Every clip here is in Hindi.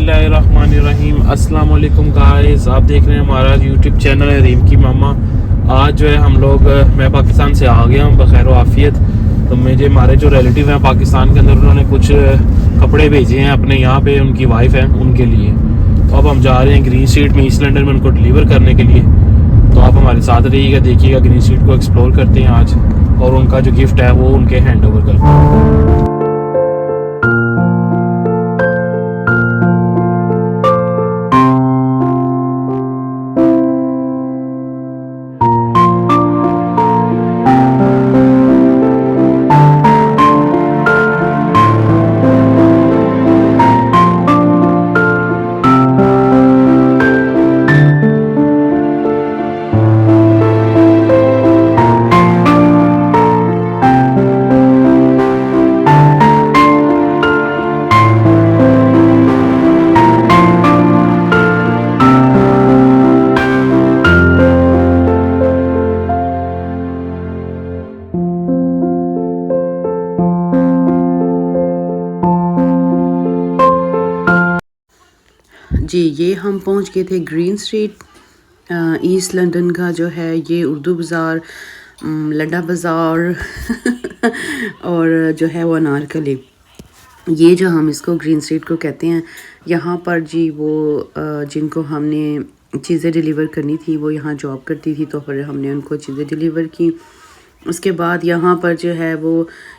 बिस्मिल्लाहिर्रहमानिर्रहीम। अस्सलाम वालेकुम गाइस, आप देख रहे हैं हमारा यूट्यूब चैनल है रीम की मामा। आज जो है हम लोग मैं पाकिस्तान से आ गया हूँ बखैर आफियत। तो मुझे हमारे जो रिलेटिव हैं पाकिस्तान के अंदर, उन्होंने कुछ कपड़े भेजे हैं अपने यहाँ पे, उनकी वाइफ है उनके लिए। तो अब हम जा रहे हैं ग्रीन स्ट्रीट में ईस्ट लंदन में उनको डिलीवर करने के लिए। तो आप हमारे साथ रहिएगा, देखिएगा, ग्रीन स्ट्रीट को एक्सप्लोर करते हैं आज, और उनका जो गिफ्ट है वो उनके हैंड ओवर करते हैं। जी, ये हम पहुंच गए थे ग्रीन स्ट्रीट। ईस्ट लंदन का जो है ये उर्दू बाज़ार, लड्डा बाज़ार और जो है वो अनारकली, ये जो हम इसको ग्रीन स्ट्रीट को कहते हैं। यहाँ पर जी वो जिनको हमने चीज़ें डिलीवर करनी थी वो यहाँ जॉब करती थी, तो फिर हमने उनको चीज़ें डिलीवर की। उसके बाद यहाँ पर जो है वो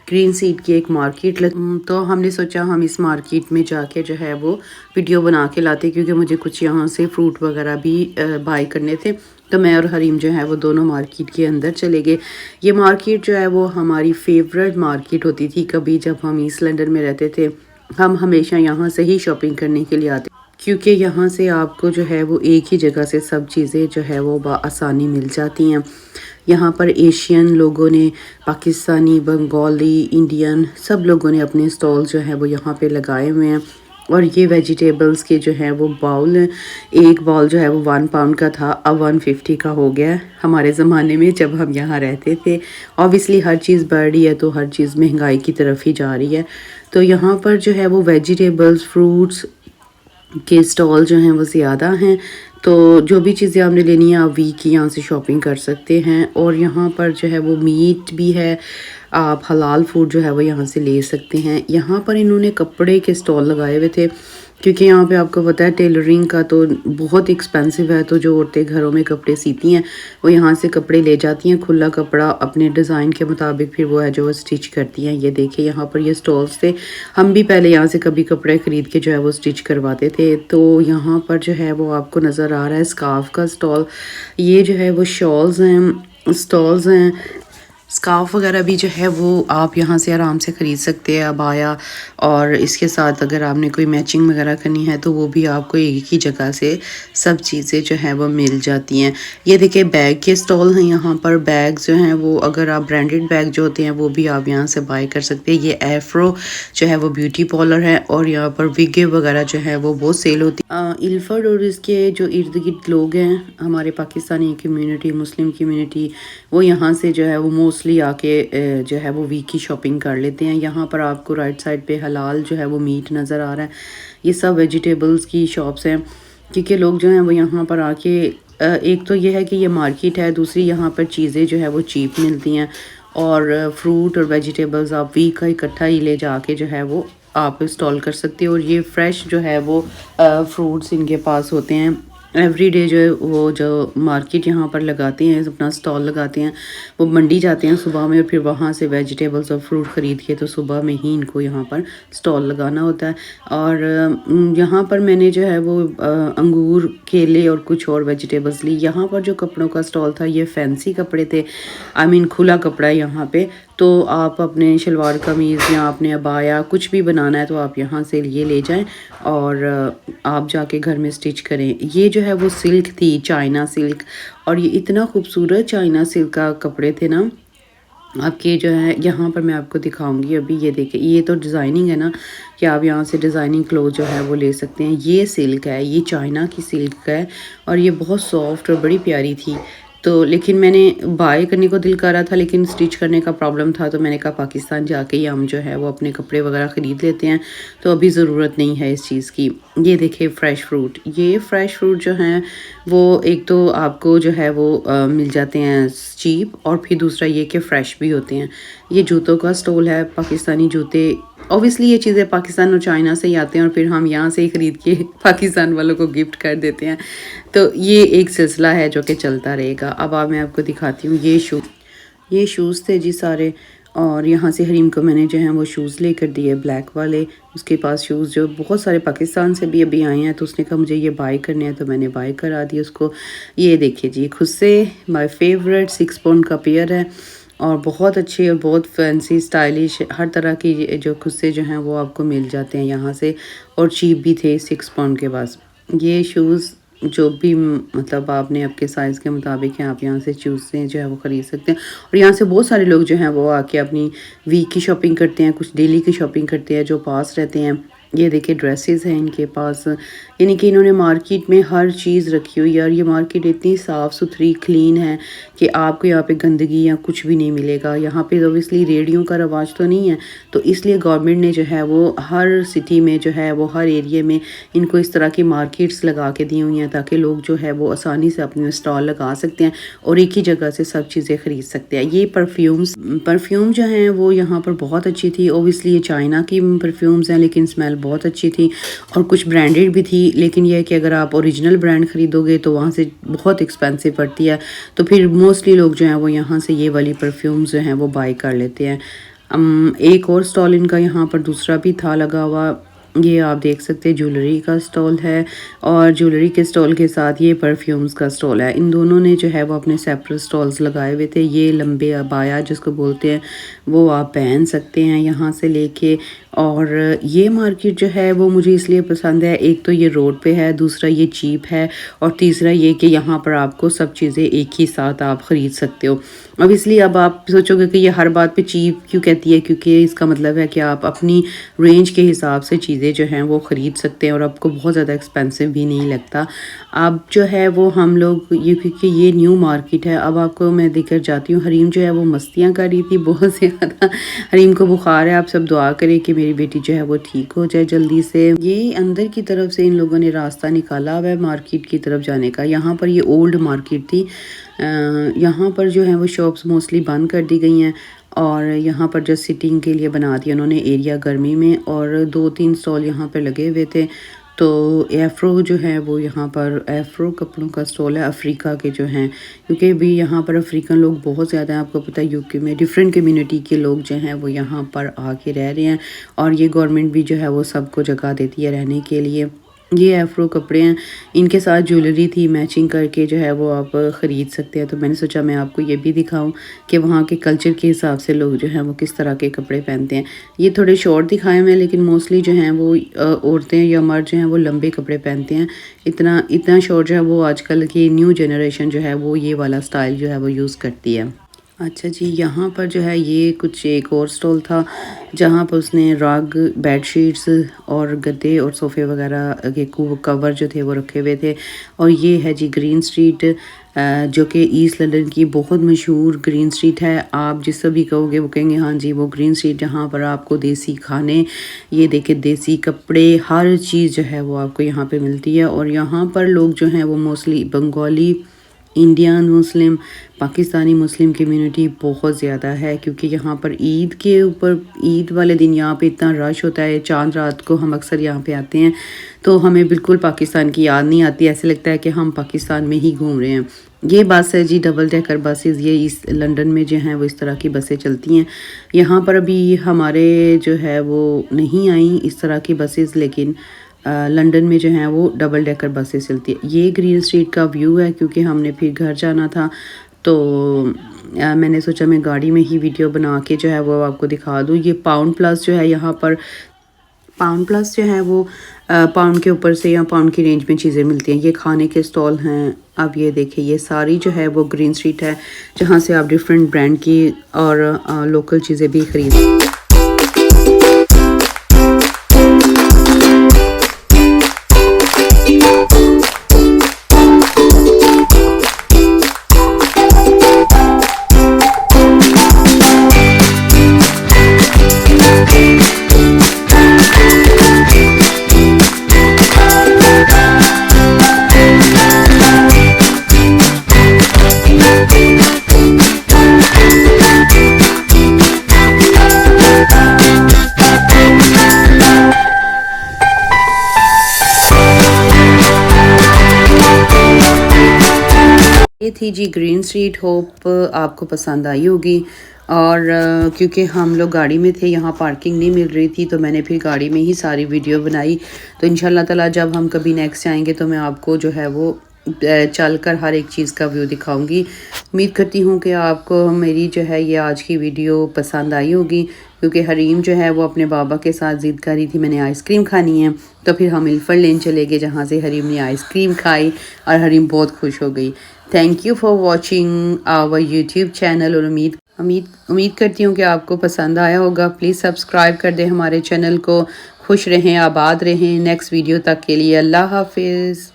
ग्रीन सीड की एक मार्केट तो हमने सोचा हम इस मार्केट में जाके जो है वो वीडियो बना के लाते, क्योंकि मुझे कुछ यहाँ से फ्रूट वगैरह भी बाई करने थे। तो मैं और हरीम जो है वो दोनों मार्केट के अंदर चले गए। ये मार्केट जो है वो हमारी फेवरेट मार्केट होती थी। कभी जब हम ईस्ट लंदन में रहते थे हम हमेशा यहाँ से ही शॉपिंग करने के लिए आते, क्योंकि यहाँ से आपको जो है वो एक ही जगह से सब चीज़ें जो है वो आसानी मिल जाती हैं। यहाँ पर एशियन लोगों ने, पाकिस्तानी, बंगाली, इंडियन, सब लोगों ने अपने स्टॉल जो है वो यहाँ पे लगाए हुए हैं। और ये वेजिटेबल्स के जो है वो बाउल हैं। एक बाउल जो है वो 1 पाउंड का था, अब 150 का हो गया है। हमारे ज़माने में जब हम यहाँ रहते थे, ऑब्वियसली हर चीज़ बढ़ रही है तो हर चीज़ महंगाई की तरफ ही जा रही है। तो यहाँ पर जो है वो वेजिटेबल्स, फ्रूट्स के स्टॉल जो हैं वो ज़्यादा हैं। तो जो भी चीज़ें आपने लेनी है आप वीक की यहाँ से शॉपिंग कर सकते हैं। और यहाँ पर जो है वो मीट भी है, आप हलाल फूड जो है वो यहाँ से ले सकते हैं। यहाँ पर इन्होंने कपड़े के स्टॉल लगाए हुए थे, क्योंकि यहाँ पे आपको पता है टेलरिंग का तो बहुत एक्सपेंसिव है। तो जो औरतें घरों में कपड़े सीती हैं वो यहाँ से कपड़े ले जाती हैं, खुला कपड़ा अपने डिज़ाइन के मुताबिक फिर वो है जो स्टिच करती हैं। ये देखिए यहाँ पर ये स्टॉल्स थे। हम भी पहले यहाँ से कभी कपड़े ख़रीद के जो है वो स्टिच करवाते थे। तो यहाँ पर जो है वो आपको नज़र आ रहा है स्कार्फ का स्टॉल। ये जो है वो शॉल्स हैं, स्टॉल्स हैं। स्कार्फ वगैरह भी जो है वो आप यहाँ से आराम से ख़रीद सकते हैं, अबाया। और इसके साथ अगर आपने कोई मैचिंग वगैरह करनी है तो वो भी आपको एक ही जगह से सब चीज़ें जो है वो मिल जाती हैं। ये देखिए बैग के स्टॉल हैं। यहाँ पर बैग जो हैं वो अगर आप ब्रांडेड बैग जो होते हैं वो भी आप यहाँ से बाय कर सकते हैं। ये एफ्रो जो है वो ब्यूटी पार्लर है, और यहाँ पर विगे वगैरह जो है वो बहुत सेल होती है। इल्फर्ड और इसके जो इर्द गिर्द लोग हैं, हमारे पाकिस्तानी कम्यूनिटी, मुस्लिम कम्यूनिटी, वो यहाँ से जो है वो मोस्टली आके जो है वो वीक की शॉपिंग कर लेते हैं। यहाँ पर आपको राइट साइड पे हलाल जो है वो मीट नज़र आ रहा है। ये सब वेजिटेबल्स की शॉप्स हैं, क्योंकि लोग जो हैं वो यहाँ पर आके एक तो ये है कि ये मार्केट है, दूसरी यहाँ पर चीज़ें जो है वो चीप मिलती हैं। और फ्रूट और वेजिटेबल्स आप वीक का इकट्ठा ही ले जाके जो है वो आप इंस्टॉल कर सकते हो। और ये फ्रेश जो है वो फ्रूट्स इनके पास होते हैं। एवरी डे जो है वो जो मार्केट यहाँ पर लगाते हैं, अपना स्टॉल लगाते हैं, वो मंडी जाते हैं सुबह में और फिर वहाँ से वेजिटेबल्स और फ्रूट ख़रीद के तो सुबह में ही इनको यहाँ पर स्टॉल लगाना होता है। और यहाँ पर मैंने जो है वो अंगूर, केले और कुछ और वेजिटेबल्स ली। यहाँ पर जो कपड़ों का स्टॉल था ये फैंसी कपड़े थे, आई मीन खुला कपड़ा है यहाँ पे। तो आप अपने शलवार कमीज़ या आपने अबाया कुछ भी बनाना है तो आप यहाँ से ये ले जाएं और आप जाके घर में स्टिच करें। ये जो है वो सिल्क थी, चाइना सिल्क, और ये इतना खूबसूरत चाइना सिल्क का कपड़े थे ना। आपके जो है यहाँ पर मैं आपको दिखाऊंगी अभी। ये देखिए, ये तो डिज़ाइनिंग है ना कि आप यहाँ से डिज़ाइनिंग क्लोथ जो है वो ले सकते हैं। ये सिल्क है, ये चाइना की सिल्क है और ये बहुत सॉफ्ट और बड़ी प्यारी थी। तो लेकिन मैंने बाय करने को दिल कर रहा था, लेकिन स्टिच करने का प्रॉब्लम था, तो मैंने कहा पाकिस्तान जाके ही हम जो है वो अपने कपड़े वगैरह ख़रीद लेते हैं, तो अभी ज़रूरत नहीं है इस चीज़ की। ये देखिए फ़्रेश फ्रूट, ये फ़्रेश फ्रूट जो हैं वो एक तो आपको जो है वो मिल जाते हैं चीप, और फिर दूसरा ये कि फ़्रेश भी होते हैं। ये जूतों का स्टॉल है, पाकिस्तानी जूते। ऑब्वियसली ये चीज़ें पाकिस्तान और चाइना से ही आते हैं और फिर हम यहाँ से ही ख़रीद के पाकिस्तान वालों को गिफ्ट कर देते हैं, तो ये एक सिलसिला है जो कि चलता रहेगा। अब मैं आपको दिखाती हूँ ये शूज़ थे जी सारे, और यहाँ से हरीम को मैंने जो है वो शूज़ लेकर दिए ब्लैक वाले। उसके पास शूज़ जो बहुत सारे पाकिस्तान से भी अभी आए हैं, तो उसने कहा मुझे ये बाय करने हैं, तो मैंने बाय करा दिए उसको। ये देखिए जी, खुद से माय फेवरेट 6 पाउंड का पेयर है, और बहुत अच्छे और बहुत फैंसी स्टाइलिश हर तरह की जो खुद से जो हैं वो आपको मिल जाते हैं यहाँ से, और चीप भी थे 6 पाउंड के पास। ये शूज़ जो भी मतलब आपने आपके साइज़ के मुताबिक हैं, आप यहाँ से चूज़ से जो है वो ख़रीद सकते हैं। और यहाँ से बहुत सारे लोग जो हैं वो आके अपनी वीक की शॉपिंग करते हैं, कुछ डेली की शॉपिंग करते हैं जो पास रहते हैं। ये देखिए ड्रेसेस हैं इनके पास, यानी कि इन्होंने मार्केट में हर चीज़ रखी हुई है, और ये मार्केट इतनी साफ़ सुथरी क्लीन है कि आपको यहाँ पे गंदगी या कुछ भी नहीं मिलेगा। यहाँ पे ऑब्वियसली रेडियो का रवाज तो नहीं है, तो इसलिए गवर्नमेंट ने जो है वो हर सिटी में जो है वो हर एरिया में इनको इस तरह की मार्केट्स लगा के दी हुई हैं, ताकि लोग जो है वो आसानी से अपने स्टॉल लगा सकते हैं और एक ही जगह से सब चीज़ें ख़रीद सकते हैं। ये परफ्यूम जो हैं वो यहाँ पर बहुत अच्छी थी। ओबियसली ये चाइना की परफ्यूम्स हैं, लेकिन स्मेल बहुत अच्छी थी, और कुछ ब्रांडेड भी थी, लेकिन यह है कि अगर आप ओरिजिनल ब्रांड ख़रीदोगे तो वहाँ से बहुत एक्सपेंसिव पड़ती है, तो फिर मोस्टली लोग जो हैं वो यहाँ से ये वाली परफ्यूम्स जो हैं वो बाय कर लेते हैं। एक और स्टॉल इनका यहाँ पर दूसरा भी था लगा हुआ, ये आप देख सकते हैं ज्वेलरी का स्टॉल है, और ज्वेलरी के स्टॉल के साथ ये परफ्यूम्स का स्टॉल है। इन दोनों ने जो है वो अपने सेपरेट स्टॉल्स लगाए हुए थे। ये लंबे अबाया जिसको बोलते हैं वो आप पहन सकते हैं यहाँ से लेके। और ये मार्केट जो है वो मुझे इसलिए पसंद है, एक तो ये रोड पे है, दूसरा ये चीप है, और तीसरा ये कि यहाँ पर आपको सब चीज़ें एक ही साथ आप ख़रीद सकते हो। अब इसलिए अब आप सोचोगे कि ये हर बात पे चीप क्यों कहती है, क्योंकि इसका मतलब है कि आप अपनी रेंज के हिसाब से चीज़ें जो हैं वो ख़रीद सकते हैं, और आपको बहुत ज़्यादा एक्सपेंसिव भी नहीं लगता। अब जो है वो हम लोग ये, क्योंकि ये न्यू मार्केट है, अब आपको मैं देकर जाती हूँ। हरीम जो है वो मस्तियाँ कर रही थी बहुत ज़्यादा, हरीम को बुखार है। आप सब दुआ करें कि मेरी बेटी जो है वो ठीक हो जाए जल्दी से। ये अंदर की तरफ से इन लोगों ने रास्ता निकाला हुआ है मार्केट की तरफ जाने का। यहाँ पर ये ओल्ड मार्केट थी, यहाँ पर जो है वो शॉप्स मोस्टली बंद कर दी गई हैं, और यहाँ पर जो सिटिंग के लिए बना दिया उन्होंने एरिया गर्मी में, और 2-3 स्टॉल यहाँ पर लगे हुए थे। तो एफ्रो जो है वो यहाँ पर एफ्रो कपड़ों का स्टॉल है, अफ्रीका के जो हैं, क्योंकि भी यहाँ पर अफ्रीकन लोग बहुत ज़्यादा हैं। आपको पता है यूके में डिफरेंट कम्युनिटी के लोग जो हैं वो यहाँ पर आके रह रहे हैं, और ये गवर्नमेंट भी जो है वो सबको जगह देती है रहने के लिए। ये एफ्रो कपड़े हैं, इनके साथ ज्वेलरी थी मैचिंग करके जो है वो आप ख़रीद सकते हैं। तो मैंने सोचा मैं आपको ये भी दिखाऊं कि वहाँ के कल्चर के हिसाब से लोग जो हैं वो किस तरह के कपड़े पहनते हैं। ये थोड़े शॉर्ट दिखाए हुए हैं, लेकिन मोस्टली जो हैं वो औरतें या मर्द जो हैं वो लंबे कपड़े पहनते हैं। इतना शॉर्ट जो है वो आजकल की न्यू जनरेशन जो है वो ये वाला स्टाइल जो है वो यूज़ करती है। अच्छा जी, यहाँ पर जो है ये कुछ एक और स्टॉल था जहाँ पर उसने रग, बेडशीट्स और गद्दे और सोफ़े वगैरह के कवर जो थे वो रखे हुए थे। और ये है जी ग्रीन स्ट्रीट, जो कि ईस्ट लंदन की बहुत मशहूर ग्रीन स्ट्रीट है। आप जिससे भी कहोगे वो कहेंगे हाँ जी वो ग्रीन स्ट्रीट, जहाँ पर आपको देसी खाने, ये देखे देसी कपड़े, हर चीज़ जो है वो आपको यहाँ पे मिलती है। और यहाँ पर लोग जो हैं वो mostly Bengali, Indian Muslim, Pakistani Muslim community बहुत ज़्यादा है, क्योंकि यहाँ पर ईद के ऊपर ईद वाले दिन यहाँ पे इतना रश होता है। चांद रात को हम अक्सर यहाँ पे आते हैं तो हमें बिल्कुल पाकिस्तान की याद नहीं आती, ऐसे लगता है कि हम पाकिस्तान में ही घूम रहे हैं। ये बस है जी डबल डेकर बसेस, ये इस लंदन में जो हैं वो इस तरह की बसें चलती हैं। यहाँ पर अभी हमारे जो है वो नहीं आई इस तरह की बसेस, लेकिन लंदन में जो है वो डबल डेकर बसेस चलती है। ये ग्रीन स्ट्रीट का व्यू है, क्योंकि हमने फिर घर जाना था तो मैंने सोचा मैं गाड़ी में ही वीडियो बना के जो है वो आपको दिखा दूँ। ये पाउंड प्लस जो है, यहाँ पर पाउंड प्लस जो है वो पाउंड के ऊपर से या पाउंड की रेंज में चीज़ें मिलती हैं। ये खाने के स्टॉल हैं। अब ये देखिए ये सारी जो है वो ग्रीन स्ट्रीट है, जहाँ से आप डिफरेंट ब्रांड की और लोकल चीज़ें भी खरीद। ये थी जी ग्रीन स्ट्रीट। होप आपको पसंद आई होगी। और क्योंकि हम लोग गाड़ी में थे, यहाँ पार्किंग नहीं मिल रही थी, तो मैंने फिर गाड़ी में ही सारी वीडियो बनाई। तो इंशाल्लाह ताला जब हम कभी नेक्स्ट आएंगे तो मैं आपको जो है वो चल कर हर एक चीज़ का व्यू दिखाऊंगी। उम्मीद करती हूँ कि आपको मेरी जो है ये आज की वीडियो पसंद आई होगी, क्योंकि हरीम जो है वो अपने बाबा के साथ ज़िद कर रही थी मैंने आइसक्रीम खानी है। तो फिर हम इल्फर लेन चले गए, जहाँ से हरीम ने आइसक्रीम खाई और हरीम बहुत खुश हो गई। Thank you for watching our YouTube channel. और उम्मीद करती हूँ कि आपको पसंद आया होगा। प्लीज़ सब्सक्राइब कर दें हमारे चैनल को। खुश रहें, आबाद रहें। नेक्स्ट वीडियो तक के लिए अल्लाह हाफिज़।